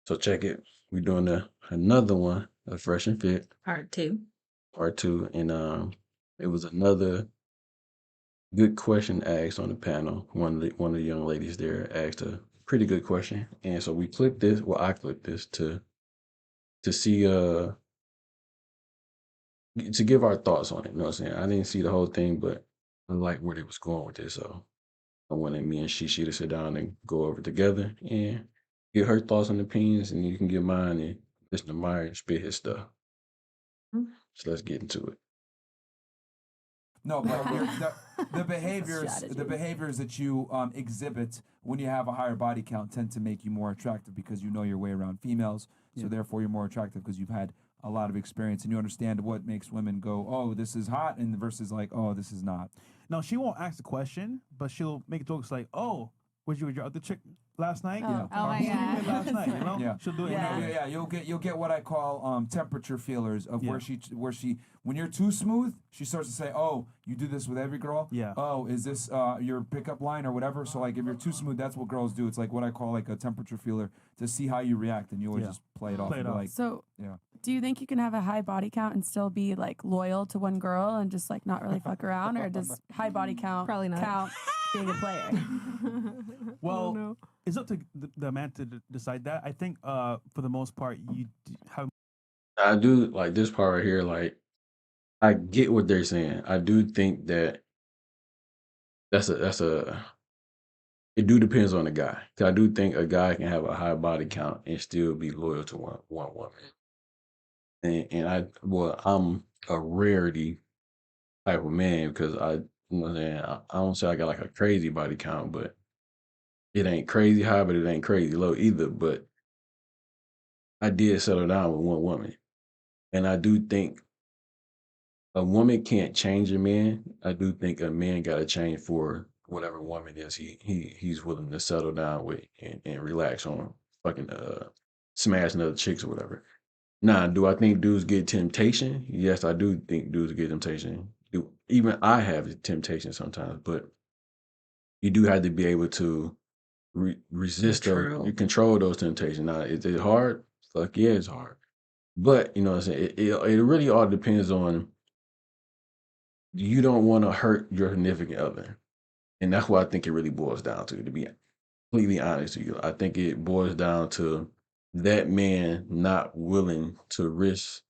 So check it. We're doing another one of Fresh and Fit, Part two. part two. And it was another good question asked on the panel. One of the young ladies there asked a pretty good question. And so we clicked this, well, I clicked this to see to give our thoughts on it. You know what I'm saying? I didn't see the whole thing, but I like where they was going with this. So I wanted me and she to sit down and go over it together and get her thoughts and opinions, and you can get mine, and Mr. Meyer spit his stuff. Mhm. So let's get into it. No, but the Strategy. behaviors that you exhibit when you have a higher body count tend to make you more attractive because you know your way around females. So Yeah. therefore, you're more attractive because you've had a lot of experience and you understand what makes women go, "Oh, this is hot," and versus like, "Oh, this is not." No, she won't ask the question, but she'll make jokes like, "Oh, was you with your other chick last night? Oh, Yeah. oh Or my who you God. with last night?" You know, Yeah. she'll do it. Yeah. Yeah, you'll get what I call temperature feelers of Yeah. where she when you're too smooth, she starts to say, "Oh, you do this with every girl." Yeah. Oh, is this your pickup line or whatever? So like if you're too smooth, that's what girls do. It's like what I call like a temperature feeler to see how you react, and you always Yeah. just play it off. Play it and be off. Like, So, yeah. do you think you can have a high body count and still be like loyal to one girl and just like not really fuck around, or does high body count Probably not. count being a player? Well, no. it's up to the man to decide that. I think, for the most part, have I do like this part right here. Like, I get what they're saying. I do think that that's a it do depends on the guy. 'Cause I do think a guy can have a high body count and still be loyal to one woman. And I'm a rarity type of man because you know what I'm saying, I don't say I got like a crazy body count, but it ain't crazy high, but it ain't crazy low either. But I did settle down with one woman. And I do think a woman can't change a man. I do think a man gotta change for whatever woman is he's willing to settle down with and relax on fucking smashing other chicks or whatever. Now, do I think dudes get temptation? Yes, I do think dudes get temptation. Even I have temptation sometimes, but you do have to be able to resist those, you control those temptations. Now, is it hard? Fuck yeah, it's hard. But you know what I'm saying? It really all depends on you don't want to hurt your significant other. And that's what I think it really boils down to be completely honest with you. I think it boils down to that man not willing to risk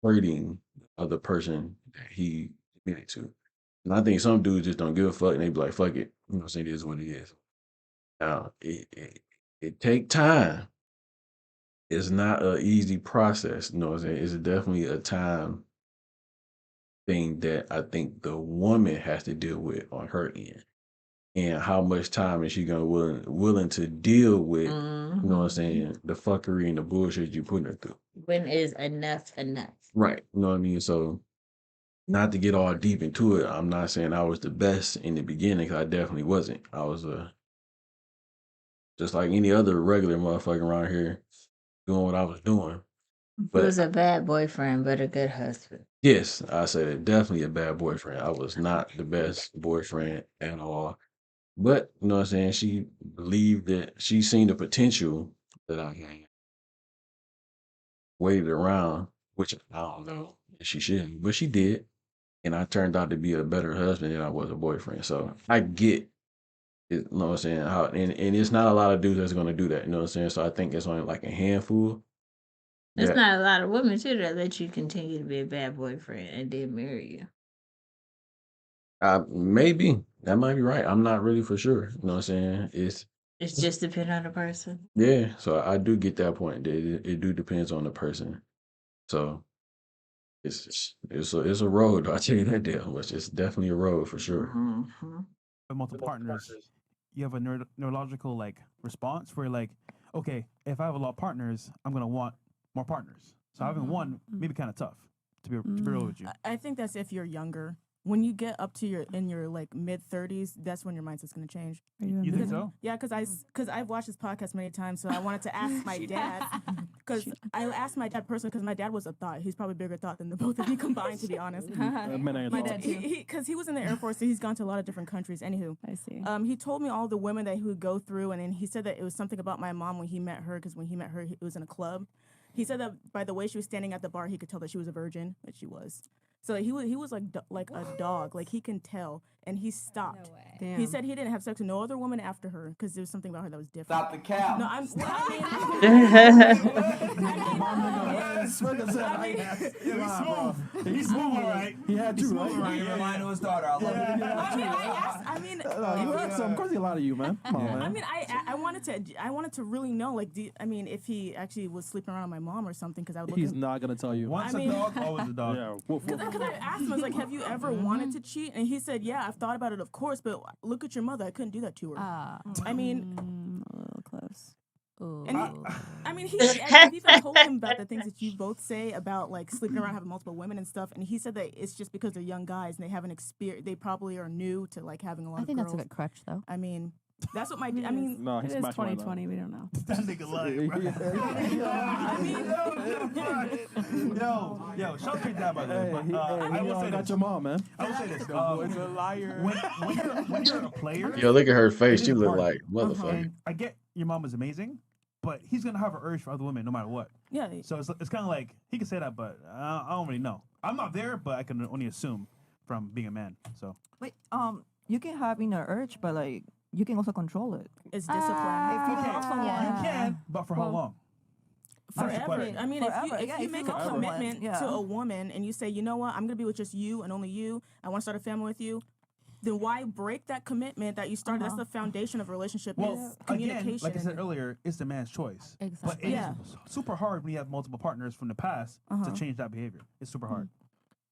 hurting the other person that he committed to. And I think some dudes just don't give a fuck and they be like, fuck it. You know what I'm saying? It is what it is. Now, it take time. It's not an easy process. You know what I'm saying? It's definitely a time thing that I think the woman has to deal with on her end. And how much time is she gonna willing to deal with, you know what I'm Mhm. saying, the fuckery and the bullshit you putting her through. When is enough enough? Right. You know what I mean? So not to get all deep into it, I'm not saying I was the best in the beginning, 'cause I definitely wasn't. I was just like any other regular motherfucker around here doing what I was doing. He But was a bad boyfriend, but a good husband. yes, I said definitely a bad boyfriend. I was not the best boyfriend at all. But you know what I'm saying? She believed that she seen the potential that I had, waited around, which I don't know if she shouldn't, but she did. And I turned out to be a better husband than I was a boyfriend. So I get it, you know what I'm saying? How and it's not a lot of dudes that's gonna do that, you know what I'm saying? So I think it's only like a handful There's that not a lot of women too that let you continue to be a bad boyfriend and then marry you. maybe that might be right. I'm not really for sure. You know what I'm saying? It's just depend on the person. Yeah, so I do get that point. That it do depends on the person. So it's a road. I tell you that deal. It's definitely a road for sure. Mhm. multiple partners, you have a neurological like response where like, okay, if I have a lot of partners, I'm gonna want more partners. So having one may be kind of tough to be real with you. I think that's if you're younger. When you get up to your like mid 30s, that's when your mindset's gonna change. You think so? Yeah, because I've watched this podcast many times, so I wanted to ask my dad Because I asked my dad personally, because my dad was a thought. He's probably a bigger thought than the both of you combined, to be honest. Men are My thoughts. dad, because he was in the Air Force, so he's gone to a lot of different countries. Anywho, I see. he told me all the women that he would go through, and then he said that it was something about my mom when he met her, because when he met her, it was in a club. He said that by the way she was standing at the bar, he could tell that she was a virgin, which she was. So he was like a dog, like he can tell, and he stopped. Damn. He said he didn't have sex with no other woman after her because there was something about her that was different. Stop the cap. No, I'm. Well, I mean, He's smooth, all right. He had two, Right, right? you're lying to his daughter. I love it. You had some. Of course, he lied to you, man. Come on, man. I mean, I wanted to really know, like, if he actually was sleeping around with my mom or something, because I would look. He's not gonna tell you. Once I mean- a dog, always a dog. Yeah. Woof, woof. Because I asked him, I was like, have you ever wanted to cheat? And he said, yeah, I've thought about it, of course, but look at your mother. I couldn't do that to her. I mean, A little close. and I've even told him about the things that you both say about like sleeping around, having multiple women and stuff. And he said that it's just because they're young guys and they haven't experienced. They probably are new to like having a lot I of think girls. that's a good crutch, though. I mean, that's what my. I mean, No, It he's is smashing my 2020. We don't know. That nigga lying, bro. Yo, shout out to your dad, by the way. Hey, But, I will say got this. your mom, man. I will say this. a liar. When you're a player, Yo, look at her face. It She is look hard. like motherfucker. and I get your mom is amazing, but he's gonna have an urge for other women no matter what. yeah. So it's kind of like he can say that, but I don't really know. I'm not there, but I can only assume from being a man. So Wait, you can have an urge, but like you can also control it. It's discipline. If you okay, love someone, you can, but for how Well, long? That's the Forever. question. I mean, Forever, if yeah, you if make you a love someone, commitment yeah. to a woman and you say, you know what, I'm gonna be with just you and only you. I want to start a family with you. Then why break that commitment that you started? That's the foundation of a relationship. Well, is communication. again, like I said earlier, it's the man's choice. But Exactly. it's super hard when you have multiple partners from the past to change that behavior. It's super hard.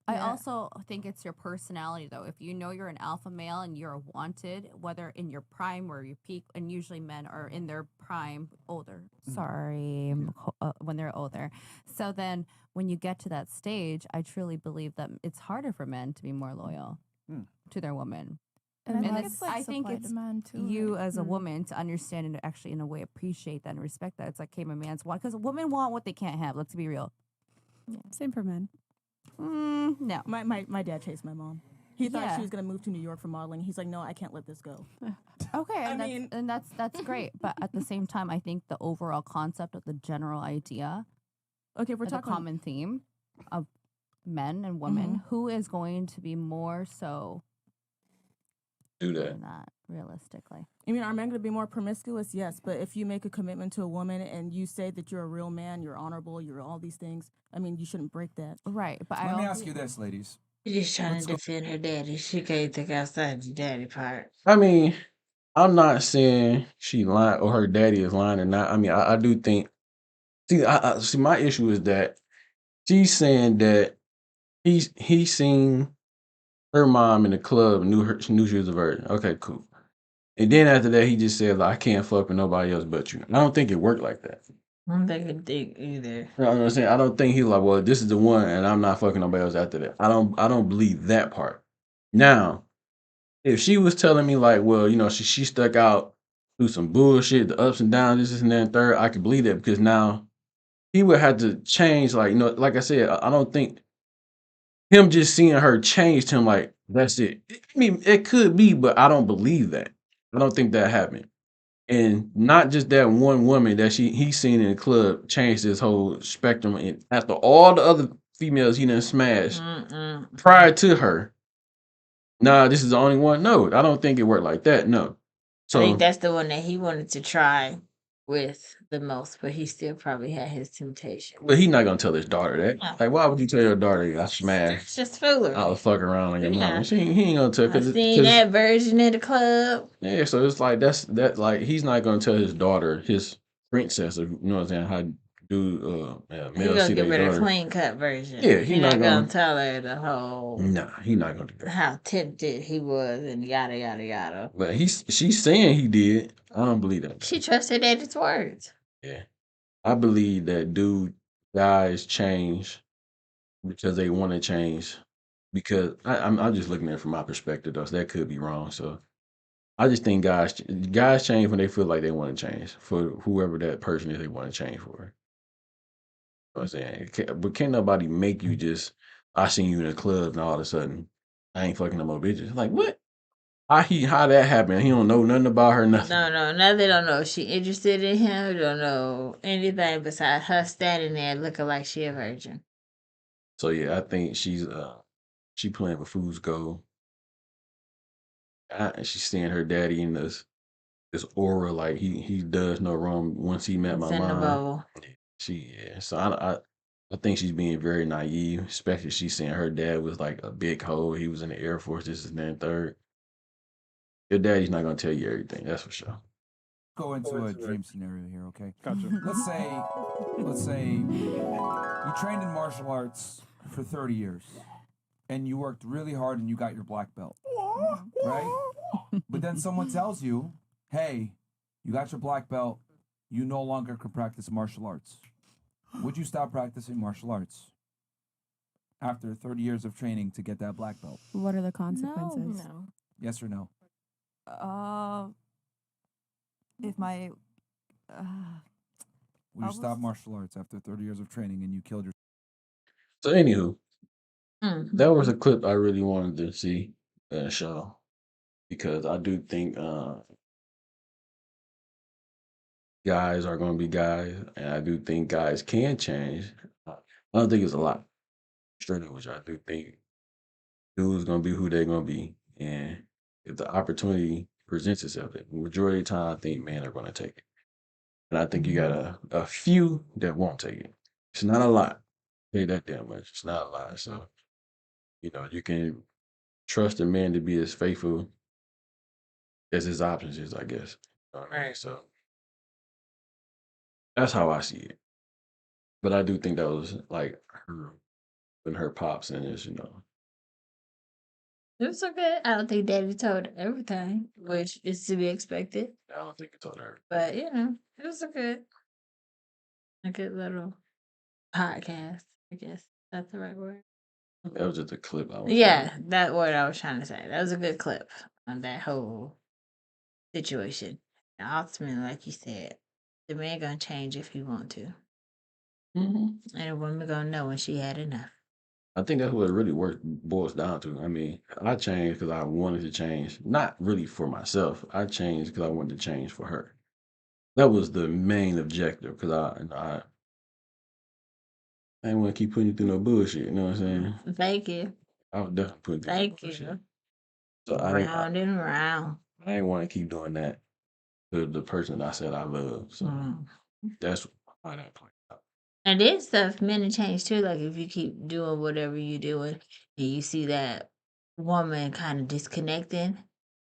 I Yeah. also think it's your personality, though. If you know you're an alpha male and you're wanted, whether in your prime or your peak, and usually men are in their prime, older. Sorry, when they're older. So then, when you get to that stage, I truly believe that it's harder for men to be more loyal to their woman. And I And think it's- it's like I think supply it's demand too. You right? as a woman to understand and actually, in a way, appreciate that and respect that. It's like, hey, my man's want, because women want what they can't have. Let's be real. Same for men. No. My dad chased my mom. He thought Yeah. she was gonna move to New York for modeling. He's like, no, I can't let this go. Okay, I and mean- that's great. But at the same time, I think the overall concept of the general idea, Okay, if we're the talking. common theme of men and women, who is going to be more so Do that. than that realistically? I mean, are men gonna be more promiscuous? Yes, but if you make a commitment to a woman and you say that you're a real man, you're honorable, you're all these things. I mean, you shouldn't break that. Right, but Let I me also, ask you this, ladies. She's just trying Let's to go- defend her daddy. She can't think outside the daddy part. I mean, I'm not saying she lying or her daddy is lying or not. I mean, I do think. See, my issue is that she's saying that he seen her mom in the club and knew she was a virgin. Okay, cool. And then after that, he just said, like, I can't fuck with nobody else but you. I don't think it worked like that. I don't think it did either. You know what I'm saying? I don't think he's like, well, this is the one, and I'm not fucking nobody else after that. I don't believe that part. Now, if she was telling me like, well, you know, she stuck out through some bullshit, the ups and downs, this and that and third, I could believe that because now he would have to change. Like, you know, like I said, I don't think him just seeing her changed him. Like, that's it. I mean, it could be, but I don't believe that. I don't think that happened. And not just that one woman that he seen in the club changed his whole spectrum. And after all the other females he done smashed prior to her, nah, this is the only one. No, I don't think it worked like that. No. I think So that's the one that he wanted to try with the most, but he still probably had his temptation. but he's not gonna tell his daughter that. No. Like, why would you tell your daughter I smashed? It's just foolery. I was fucking around on your Yeah. mom. He ain't gonna tell I seen that version in the club. yeah, so it's like like he's not gonna tell his daughter, his princess, you know what I'm saying, how to do He male gonna see give their her the daughter. clean cut version. Yeah, he he not not gonna gonna- tell her the whole Nah, he's not gonna do that. how tempted he was and yada yada yada. But she's saying he did. I don't believe that. She trusts her daddy's words. Yeah. I believe that guys change because they want to change. Because I'm just looking at it from my perspective, though. So that could be wrong. So I just think guys change when they feel like they want to change for whoever that person is they want to change for. what I'm saying? But can't nobody make you just, I seen you in a club and all of a sudden, I ain't fucking no more bitches. Like, what? How that happened? He don't know nothing about her, nothing. No, now they don't know if she interested in him. Don't know anything besides her standing there looking like she a virgin. So yeah, I think she playing with fool's gold. And she's seeing her daddy in this aura like he does no wrong once he met It's my in the mom. bubble. So I think she's being very naive, especially she's saying her dad was like a big hoe. He was in the Air Force, this and that and third. Your daddy's not gonna tell you everything, that's for sure. Go into a dream scenario here, okay? Gotcha. Let's say you trained in martial arts for 30 years and you worked really hard and you got your black belt, right? But then someone tells you, hey, you got your black belt, you no longer can practice martial arts. Would you stop practicing martial arts after 30 years of training to get that black belt? What are the consequences? No. Yes or no? If my Would you stop martial arts after 30 years of training and you killed your... So anywho, Mm. that was a clip I really wanted to see and show because I do think guys are going to be guys, and I do think guys can change. I don't think it's a lot. Straight up, which I do think dudes going to be who they're going to be, and if the opportunity presents itself, the majority of the time, I think men are going to take it, and I think you got a few that won't take it. It's not a lot. Pay that damn much. It's not a lot. So you can trust a man to be as faithful as his options is, I guess. You know what I mean? So that's how I see it. But I do think that was like her and her pops and this. It was okay. I don't think Daddy told her everything, which is to be expected. I don't think it told her. But it was a good little podcast. I guess that's the right word. That was just a clip I was Yeah, that word I was trying to say. That was a good clip on that whole situation. And ultimately, like you said, the man gonna change if he want to, Mhm. and the woman gonna know when she had enough. I think that's what it really boils down to. I mean, I changed because I wanted to change, not really for myself. I changed because I wanted to change for her. That was the main objective because I didn't want to keep putting you through no bullshit. You know what I'm saying? Thank you. I was definitely putting you through no Thank bullshit. you. So Round and round. I didn't want to keep doing that to the person I said I love. So that's how that played out. And then stuff, men have changed too. Like if you keep doing whatever you're doing and you see that woman kind of disconnecting,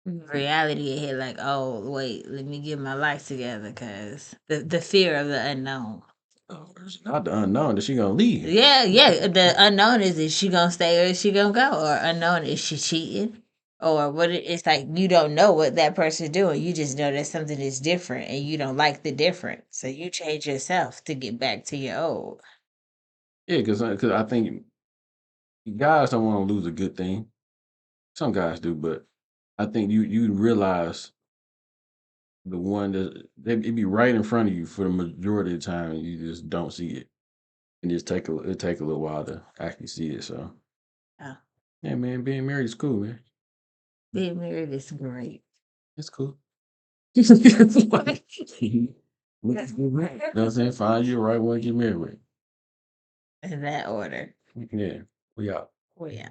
reality hit like, oh wait, let me get my life together because the fear of the unknown. It's not the unknown that she gonna leave. Yeah, the unknown is she gonna stay or is she gonna go? Or unknown is she cheating? Or it's like you don't know what that person's doing. You just know that something is different and you don't like the difference. So you change yourself to get back to your old. Yeah, because I think guys don't want to lose a good thing. Some guys do, but I think you realize the one that it be right in front of you for the majority of the time, and you just don't see it, and it take a little while to actually see it. So Yeah. yeah, man, being married is cool, man. Being married is great. It's cool. You know what I'm saying? Find you the right one, get married with. In that order. Yeah, we out. Oh yeah.